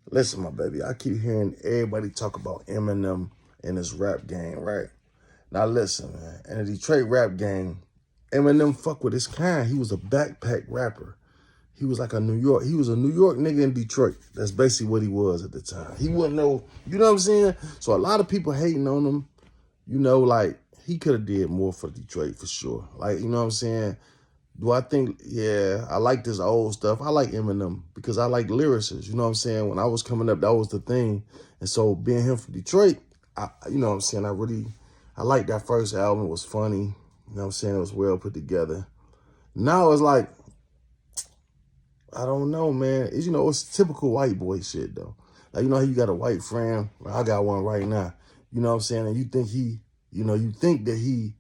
Listen, my baby, I keep hearing everybody talk about Eminem and his rap game, right? Now listen, man. In the Detroit rap game, Eminem fuck with his kind. He was a backpack rapper. He was like he was a New York nigga in Detroit. That's basically what he was at the time. He wouldn't know, you know what I'm saying? So a lot of people hating on him, like he could have did more for Detroit for sure. Like, you know what I'm saying? Do I think, yeah, I like this old stuff. I like Eminem because I like lyricists. You know what I'm saying? When I was coming up, that was the thing. And so being him from Detroit, you know what I'm saying? I like that first album. It was funny. You know what I'm saying? It was well put together. Now it's like, I don't know, man. It's typical white boy shit, though. Like, you know how you got a white friend? Well, I got one right now. You know what I'm saying? And you think you think that he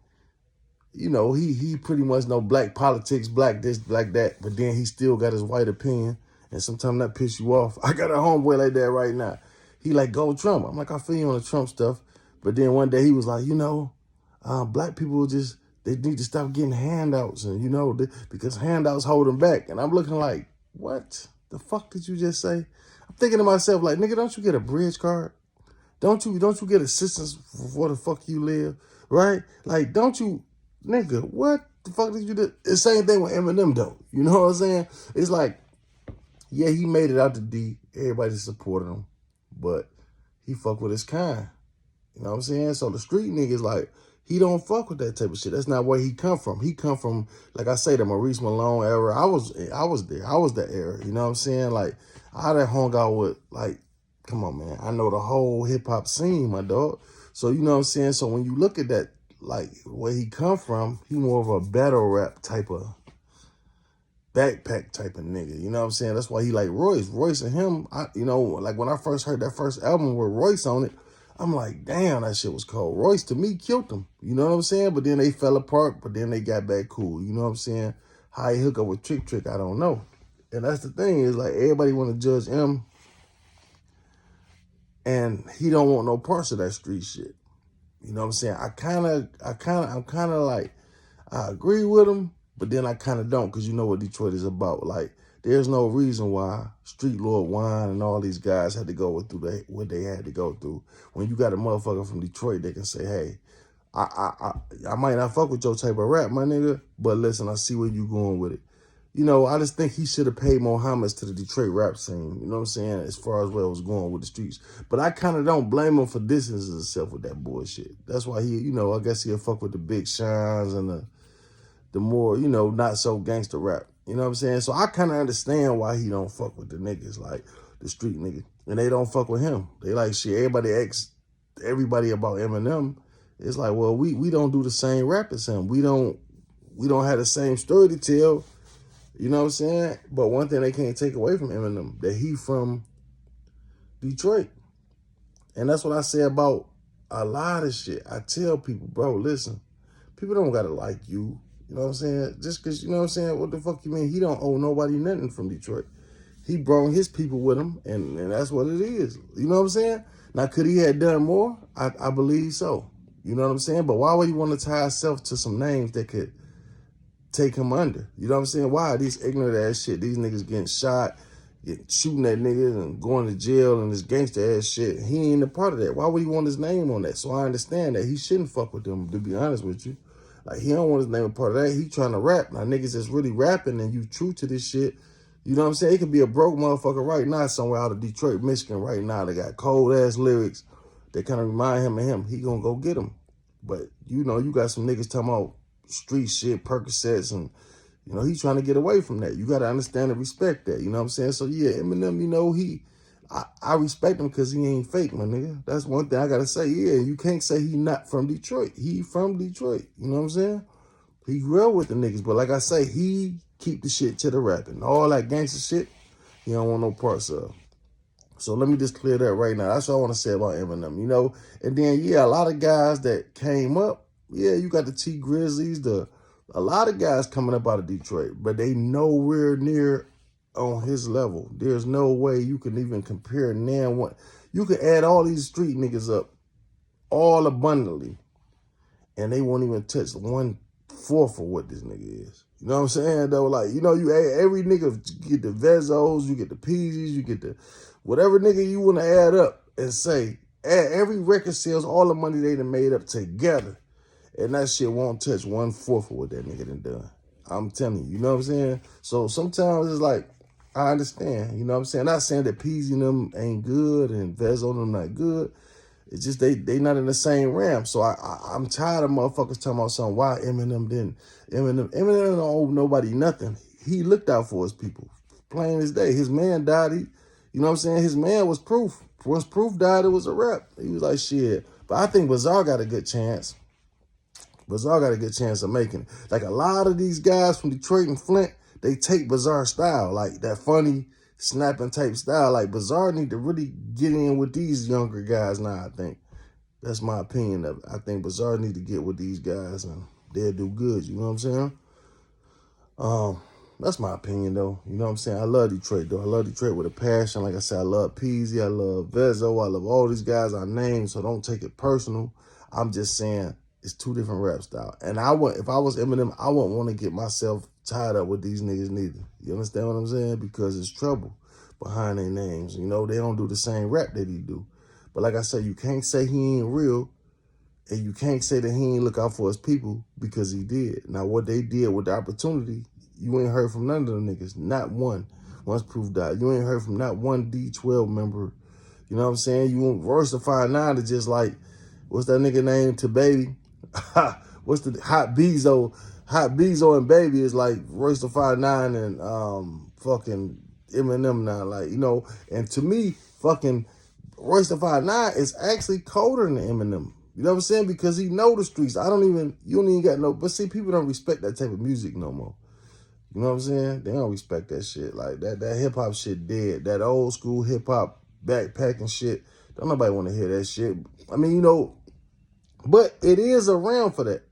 pretty much know black politics, black this, black that, but then he still got his white opinion. And sometimes that piss you off. I got a homeboy like that right now. He like, go Trump. I'm like, I feel you on the Trump stuff. But then one day he was like, black people they need to stop getting handouts. And, because handouts hold them back. And I'm looking like, what the fuck did you just say? I'm thinking to myself, like, nigga, don't you get a bridge card? Don't you get assistance for the fuck you live? Right? Like, don't you, nigga, what the fuck did you do? The same thing with Eminem, though. You know what I'm saying? It's like, yeah, he made it out to D. Everybody supported him. But he fuck with his kind. You know what I'm saying? So the street niggas, like, he don't fuck with that type of shit. That's not where he come from. He come from, like I say, the Maurice Malone era. I was there. I was that era. You know what I'm saying? Like, I done hung out with, like, come on, man. I know the whole hip-hop scene, my dog. So, you know what I'm saying? So when you look at that, like, where he come from, he more of a battle rap type of backpack type of nigga. You know what I'm saying? That's why he like Royce. Royce and him, like when I first heard that first album with Royce on it, I'm like, damn, that shit was cold. Royce, to me, killed him. You know what I'm saying? But then they fell apart, but then they got back cool. You know what I'm saying? How he hook up with Trick, I don't know. And that's the thing is, like, everybody want to judge him, and he don't want no parts of that street shit. You know what I'm saying? I'm kind of like, I agree with him, but then I kind of don't, because you know what Detroit is about. Like, there's no reason why Street Lord Wine and all these guys had to go through what they had to go through. When you got a motherfucker from Detroit, they can say, hey, I might not fuck with your type of rap, my nigga, but listen, I see where you going with it. I just think he should have paid more homage to the Detroit rap scene, you know what I'm saying, as far as where it was going with the streets. But I kind of don't blame him for distancing himself with that bullshit. That's why he, I guess he'll fuck with the Big Shines and the more, not so gangster rap. You know what I'm saying? So I kind of understand why he don't fuck with the niggas, like the street niggas. And they don't fuck with him. They like, shit, everybody asks everybody about Eminem. It's like, well, we don't do the same rap as him. We don't have the same story to tell. You know what I'm saying? But one thing they can't take away from Eminem, that he from Detroit. And that's what I say about a lot of shit. I tell people, bro, listen, people don't gotta like you. You know what I'm saying? Just because, you know what I'm saying? What the fuck you mean? He don't owe nobody nothing from Detroit. He brought his people with him, and that's what it is. You know what I'm saying? Now, could he have done more? I believe so. You know what I'm saying? But why would he want to tie himself to some names that could take him under? You know what I'm saying? Why these ignorant ass shit? These niggas getting shot, shooting at niggas and going to jail and this gangster ass shit. He ain't a part of that. Why would he want his name on that? So I understand that he shouldn't fuck with them, to be honest with you. Like, he don't want his name a part of that. He trying to rap. Now, niggas that's really rapping and you true to this shit, you know what I'm saying? It could be a broke motherfucker right now somewhere out of Detroit, Michigan right now. They got cold-ass lyrics that kind of remind him of him. He gonna go get them. But, you got some niggas talking about street shit, Percocets, and, he's trying to get away from that. You got to understand and respect that. You know what I'm saying? So, yeah, Eminem, I respect him because he ain't fake, my nigga. That's one thing I got to say. Yeah, you can't say he not from Detroit. He from Detroit. You know what I'm saying? He grew up with the niggas. But like I say, he keep the shit to the rapping. All that gangster shit, he don't want no parts of. So let me just clear that right now. That's what I want to say about Eminem, And then, yeah, a lot of guys that came up, yeah, you got the T Grizzlies, a lot of guys coming up out of Detroit, but they nowhere near on his level. There's no way you can even compare now. You could add all these street niggas up all abundantly, and they won't even touch 1/4 of what this nigga is. You know what I'm saying, though? Like, you know, every nigga get the Vezos, you get the Peasies, you get the whatever nigga you want to add up and say, every record sales all the money they done made up together. And that shit won't touch 1/4 of what that nigga done done. I'm telling you, you know what I'm saying? So sometimes it's like, I understand, you know what I'm saying? Not saying that Peasy and them ain't good and Vezo and them not good. It's just they not in the same realm. So I'm tired of motherfuckers talking about something. Why Eminem didn't? Eminem don't owe nobody nothing. He looked out for his people. Plain as day. His man died. You know what I'm saying? His man was Proof. Once Proof died, it was a wrap. He was like, shit. But I think Bizarre got a good chance. Bizarre got a good chance of making it. Like a lot of these guys from Detroit and Flint, they take Bizarre style, like that funny snapping type style. Like Bizarre need to really get in with these younger guys now, I think. That's my opinion of it. I think Bizarre need to get with these guys and they'll do good, you know what I'm saying? That's my opinion though. You know what I'm saying? I love Detroit though. I love Detroit with a passion. Like I said, I love Peasy, I love Vezo, I love all these guys I named, so don't take it personal. I'm just saying it's two different rap styles. And if I was Eminem, I wouldn't want to get myself tied up with these niggas neither. You understand what I'm saying? Because it's trouble behind their names. You know, they don't do the same rap that he do. But like I said, you can't say he ain't real, and you can't say that he ain't look out for his people, because he did. Now, what they did with the opportunity, you ain't heard from none of them niggas. Not one. Once Proof died, you ain't heard from not one D12 member. You know what I'm saying? You want Royce da 5'9" to just like, what's that nigga name to Baby? What's the Hot Bezo? Hot Bezo and Baby is like Royce da 5'9" and fucking Eminem now. Like, you know, and to me, fucking Royce da 5'9" is actually colder than Eminem. You know what I'm saying? Because he know the streets. You don't even got no, but see, people don't respect that type of music no more. You know what I'm saying? They don't respect that shit. Like that hip hop shit dead. That old school hip hop backpacking shit. Don't nobody want to hear that shit. I mean, you know, but it is around for that.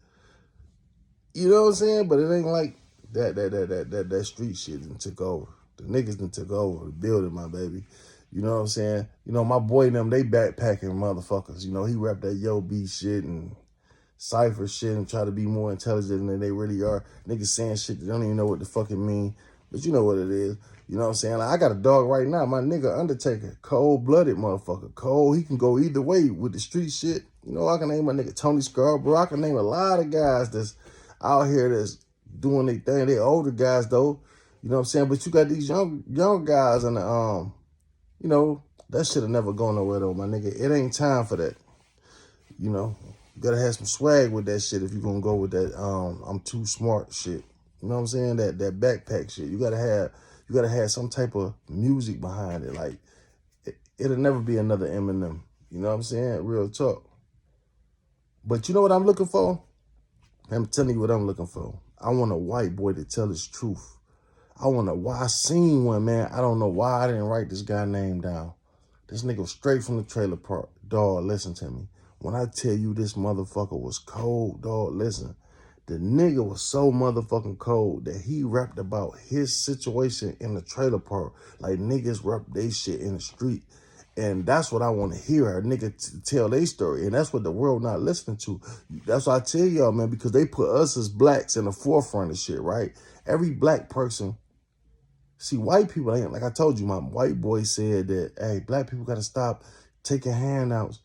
You know what I'm saying? But it ain't like that street shit done took over. The niggas done took over the building, my baby. You know what I'm saying? You know, my boy and them, they backpacking motherfuckers. You know, he rap that Yo B shit and Cypher shit and try to be more intelligent than they really are. Niggas saying shit that don't even know what the fuck it mean. But you know what it is. You know what I'm saying? Like, I got a dog right now, my nigga Undertaker. Cold-blooded motherfucker. Cold. He can go either way with the street shit. You know, I can name my nigga Tony Scarborough. I can name a lot of guys that's out here that's doing their thing. They older guys, though. You know what I'm saying? But you got these young guys and you know, that shit will never go nowhere, though, my nigga. It ain't time for that. You know, you gotta have some swag with that shit if you're gonna go with that I'm too smart shit. You know what I'm saying? That backpack shit. You gotta have some type of music behind it. Like, it'll never be another Eminem. You know what I'm saying? Real talk. But you know what I'm looking for? I'm telling you what I'm looking for. I want a white boy to tell his truth. I seen one, man. I don't know why I didn't write this guy name down. This nigga was straight from the trailer park. Dog, listen to me. When I tell you this motherfucker was cold, dog, listen. The nigga was so motherfucking cold that he rapped about his situation in the trailer park like niggas rap they shit in the street. And that's what I want to hear, a nigga tell their story. And that's what the world not listening to. That's what I tell y'all, man, because they put us as blacks in the forefront of shit, right? Every black person, see, white people ain't, like I told you, my white boy said that, hey, black people got to stop taking handouts.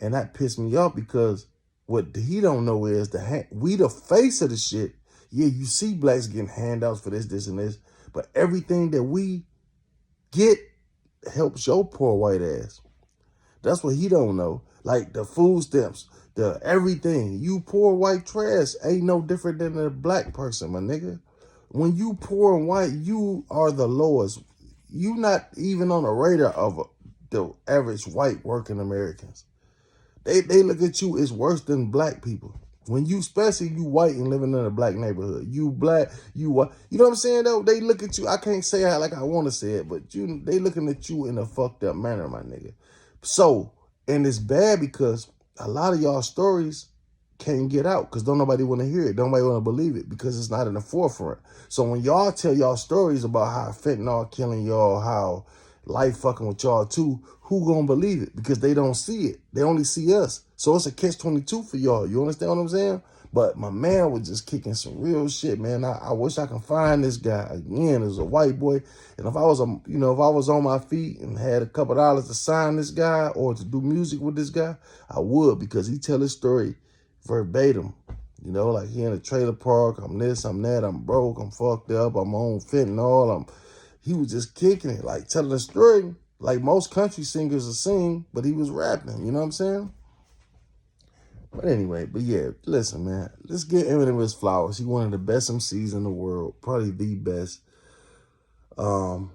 And that pissed me off because what he don't know is we the face of the shit. Yeah, you see blacks getting handouts for this, this, and this. But everything that we get helps your poor white ass. That's what he don't know. Like the food stamps, the everything. You poor white trash ain't no different than a black person, my nigga. When you poor and white, you are the lowest. You not even on the radar of the average white working Americans. They look at you as worse than black people. When you, especially you white and living in a black neighborhood, you black, you white. You know what I'm saying, though? They look at you, I can't say it like I want to say it, but they looking at you in a fucked up manner, my nigga. So, and it's bad because a lot of y'all stories can't get out because don't nobody want to hear it. Don't nobody want to believe it because it's not in the forefront. So when y'all tell y'all stories about how fentanyl killing y'all, how life fucking with y'all too, who gonna believe it? Because they don't see it. They only see us. So it's a catch-22 for y'all. You understand what I'm saying? But my man was just kicking some real shit, man. I wish I could find this guy again as a white boy. And if I was, if I was on my feet and had a couple dollars to sign this guy or to do music with this guy, I would, because he tell his story verbatim. Like he in a trailer park. I'm this, I'm that. I'm broke. I'm fucked up. I'm on fentanyl. He was just kicking it, like telling a story like most country singers are sing, but he was rapping. You know what I'm saying? But anyway, yeah, listen, man. Let's get Eminem his flowers. He one of the best MCs in the world, probably the best. The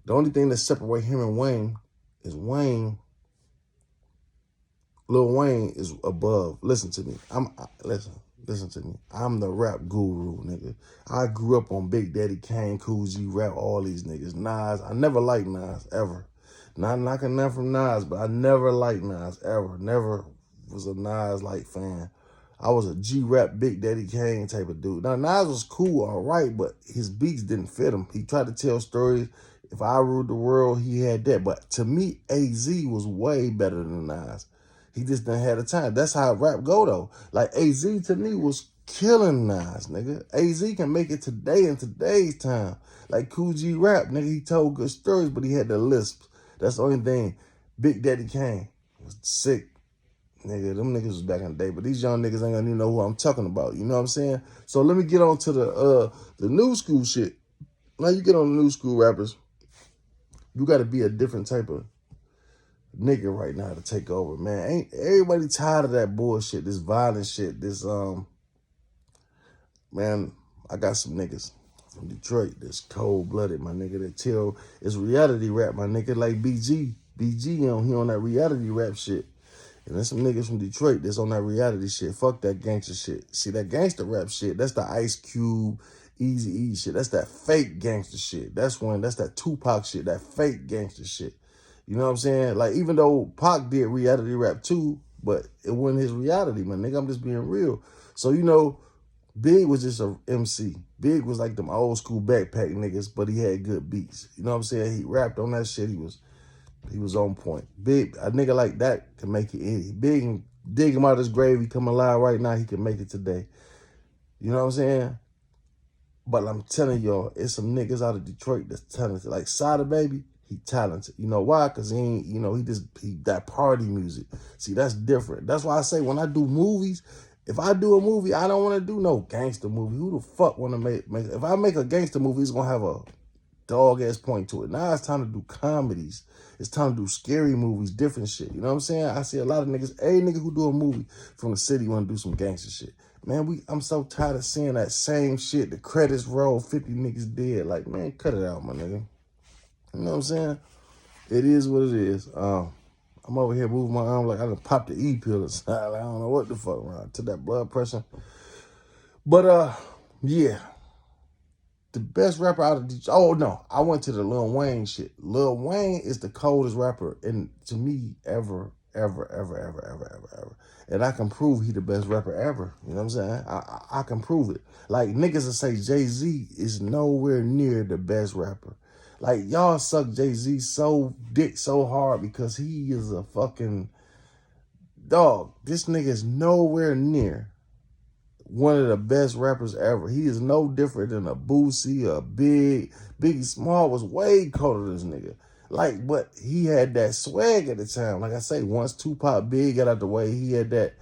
only thing that separates him and Wayne is Lil Wayne is above. Listen to me. Listen to me. I'm the rap guru, nigga. I grew up on Big Daddy Kane, Cool G Rap, all these niggas. Nas, I never liked Nas, ever. Not knocking nothing from Nas, but I never liked Nas, ever. Never was a Nas-like fan. I was a G-Rap, Big Daddy Kane type of dude. Now, Nas was cool, all right, but his beats didn't fit him. He tried to tell stories. If I ruled the world, he had that. But to me, AZ was way better than Nas. He just didn't have the time. That's how rap go, though. Like, AZ to me was killing Nas, nigga. AZ can make it today in today's time. Like Cool G Rap, nigga, he told good stories, but he had the lisp. That's the only thing. Big Daddy Kane was sick. Nigga, them niggas was back in the day, but these young niggas ain't gonna even know who I'm talking about. You know what I'm saying? So let me get on to the new school shit. Now you get on the new school rappers, you gotta be a different type of nigga right now to take over, man. Ain't everybody tired of that bullshit, this violent shit, this man, I got some niggas from Detroit that's cold-blooded, my nigga, that tell it's reality rap, my nigga, like BG. BG, he on that reality rap shit. And there's some niggas from Detroit that's on that reality shit. Fuck that gangster shit. See, that gangster rap shit, that's the Ice Cube, Eazy-E shit. That's that fake gangster shit. That's that Tupac shit, that fake gangster shit. You know what I'm saying? Like, even though Pac did reality rap too, but it wasn't his reality, man. Nigga, I'm just being real. So, Big was just a MC. Big was like them old school backpack niggas, but he had good beats. You know what I'm saying? He rapped on that shit. He was on point. Big, a nigga like that can make it any. Big, dig him out of his grave. He come alive right now. He can make it today. You know what I'm saying? But I'm telling y'all, it's some niggas out of Detroit that's talented. Like Sada Baby, he talented. You know why? Because he ain't, he that party music. See, that's different. That's why I say when I do movies, if I do a movie, I don't want to do no gangster movie. Who the fuck want to make if I make a gangster movie, it's going to have a dog-ass point to it. Now it's time to do comedies. It's time to do scary movies, different shit. You know what I'm saying? I see a lot of niggas, every nigga who do a movie from the city want to do some gangster shit. Man, I'm so tired of seeing that same shit. The credits roll, 50 niggas dead. Like, man, cut it out, my nigga. You know what I'm saying? It is what it is. I'm over here moving my arm like I done popped the E pill inside. Like, I don't know what the fuck around to that blood pressure. But, yeah. The best rapper out of Detroit. Oh, no. I went to the Lil Wayne shit. Lil Wayne is the coldest rapper, and to me, ever. And I can prove he the best rapper ever. You know what I'm saying? I can prove it. Like, niggas will say Jay-Z is nowhere near the best rapper. Like, y'all suck Jay-Z so hard because he is a fucking dog. This nigga is nowhere near one of the best rappers ever. He is no different than a Boosie, a Biggie Small was way colder than this nigga. Like, but he had that swag at the time. Like I say, once Tupac Big got out the way, he had that.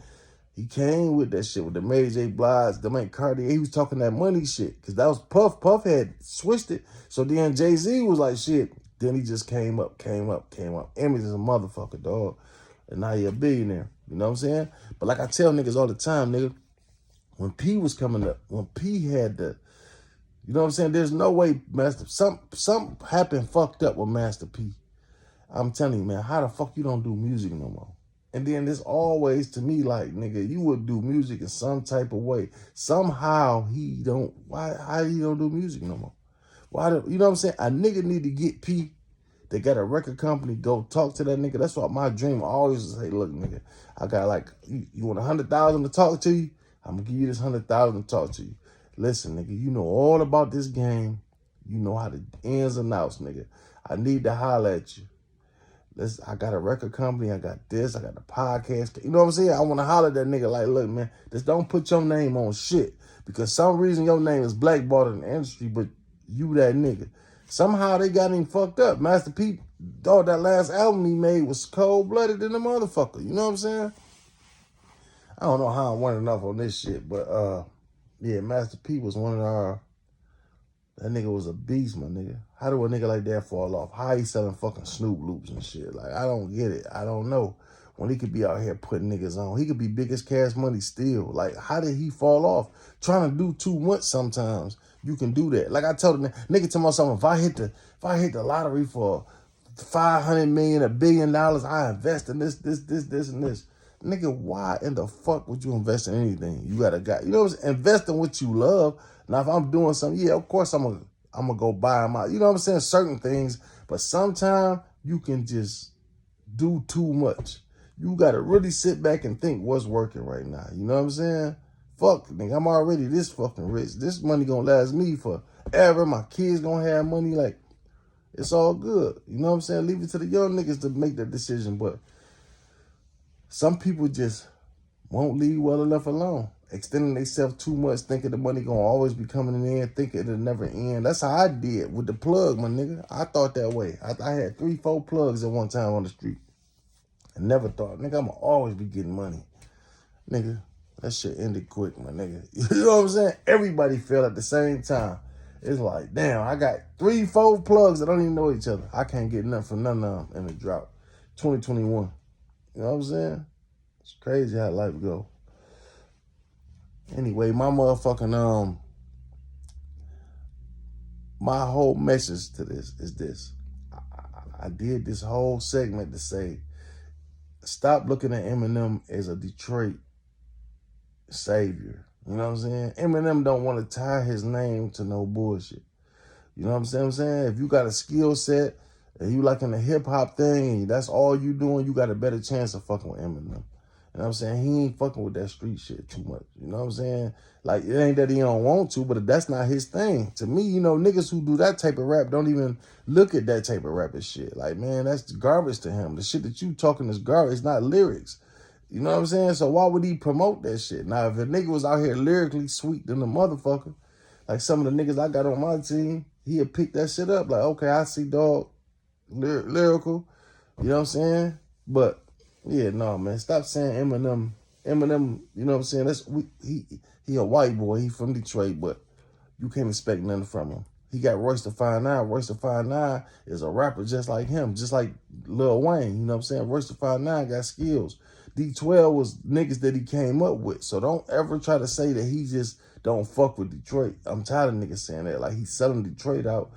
He came with that shit with the Mary J. Blige, the man Cartier. He was talking that money shit because that was Puff. Puff had switched it. So then Jay-Z was like, shit. Then he just came up. Emmett is a motherfucker, dog. And now he a billionaire. You know what I'm saying? But like I tell niggas all the time, nigga, when P was coming up, when P had the, you know what I'm saying? There's no way something happened fucked up with Master P. I'm telling you, man, how the fuck you don't do music no more? And then there's always, to me, like, nigga, you would do music in some type of way. Somehow how he don't do music no more? You know what I'm saying? A nigga need to get P. They got a record company, go talk to that nigga. That's what my dream always is. Say, look, nigga, I got like, you want 100,000 to talk to you? I'm gonna give you this 100,000 to talk to you. Listen, nigga, you know all about this game. You know how the ins and outs, nigga. I need to holler at you. I got a record company, I got this, I got the podcast. You know what I'm saying? I want to holler at that nigga like, look, man, just don't put your name on shit. Because some reason your name is blackballed in the industry, but you that nigga. Somehow they got him fucked up. Master P, dog, that last album he made was cold-blooded than the motherfucker. You know what I'm saying? I don't know how I went enough on this shit, but yeah, Master P was one of our. That nigga was a beast, my nigga. How do a nigga like that fall off? How he selling fucking Snoop loops and shit? Like, I don't get it. I don't know. When he could be out here putting niggas on. He could be biggest Cash Money still. Like, how did he fall off? Trying to do too much sometimes. You can do that. Like I told him, nigga tell me something. If I hit the lottery for $500 million, $1 billion, I invest in this, and this. Nigga, why in the fuck would you invest in anything? You got a guy. You know what I'm saying? Invest in what you love. Now, if I'm doing something, yeah, of course I'm gonna go buy them out. You know what I'm saying? Certain things. But sometimes you can just do too much. You got to really sit back and think what's working right now. You know what I'm saying? Fuck, nigga, I'm already this fucking rich. This money gonna last me forever. My kids gonna have money. Like, it's all good. You know what I'm saying? Leave it to the young niggas to make that decision. But some people just won't leave well enough alone. Extending themselves too much, thinking the money gonna always be coming in, thinking it'll never end. That's how I did with the plug, my nigga. I thought that way. I had 3-4 plugs at one time on the street. I never thought, nigga, I'ma always be getting money. Nigga, that shit ended quick, my nigga. You know what I'm saying? Everybody fell at the same time. It's like, damn, I got 3-4 plugs that don't even know each other. I can't get nothing from none of them in the drought. 2021. You know what I'm saying? It's crazy how life go. Anyway, my motherfucking, my whole message to this is this. I did this whole segment to say, stop looking at Eminem as a Detroit savior. You know what I'm saying? Eminem don't want to tie his name to no bullshit. You know what I'm saying? If you got a skill set and you like in the hip hop thing and that's all you doing, you got a better chance of fucking with Eminem. You know what I'm saying? He ain't fucking with that street shit too much. You know what I'm saying? Like, it ain't that he don't want to, but that's not his thing. To me, you know, niggas who do that type of rap don't even look at that type of rap as shit. Like, man, that's garbage to him. The shit that you talking is garbage. It's not lyrics. You know what I'm saying? So why would he promote that shit? Now, if a nigga was out here lyrically sweet than a motherfucker, like some of the niggas I got on my team, he'd pick that shit up. Like, okay, I see dog lyrical. You know what I'm saying? But yeah, no, man. Stop saying Eminem. Eminem, you know what I'm saying? He a white boy. He from Detroit, but you can't expect nothing from him. He got Royce da 5'9". Royce da 5'9" is a rapper just like him, just like Lil Wayne. You know what I'm saying? Royce da 5'9" got skills. D12 was niggas that he came up with. So don't ever try to say that he just don't fuck with Detroit. I'm tired of niggas saying that. Like, he's selling Detroit out.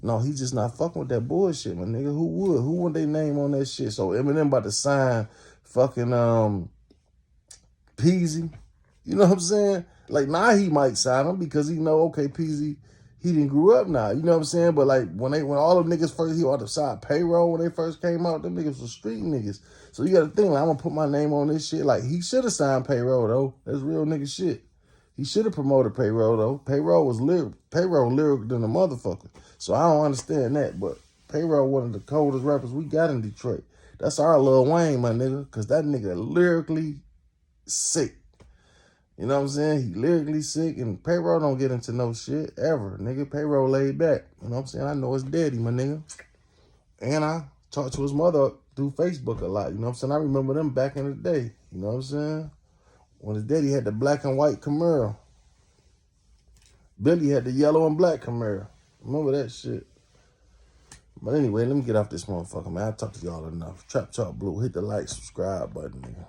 No, he's just not fucking with that bullshit, my nigga. Who would? Who want their name on that shit? So Eminem about to sign fucking Peasy. You know what I'm saying? Like, now he might sign him because he know, okay, Peasy, he didn't grew up now. You know what I'm saying? But like when all them niggas first, he on the side payroll when they first came out, them niggas was street niggas. So you got to think, like, I'm gonna put my name on this shit. Like, he should have signed payroll though. That's real nigga shit. He should have promoted payroll though. Payroll was lyrical than a motherfucker. So I don't understand that. But payroll one of the coldest rappers we got in Detroit. That's our Lil Wayne, my nigga, because that nigga lyrically sick. You know what I'm saying? He lyrically sick, and payroll don't get into no shit ever. Nigga, payroll laid back. You know what I'm saying? I know his daddy, my nigga. And I talked to his mother through Facebook a lot. You know what I'm saying? I remember them back in the day. You know what I'm saying? When his daddy had the black and white Camaro. Billy had the yellow and black Camaro. Remember that shit. But anyway, let me get off this motherfucker, man. I talked to y'all enough. Trap Talk Blue. Hit the like, subscribe button, nigga.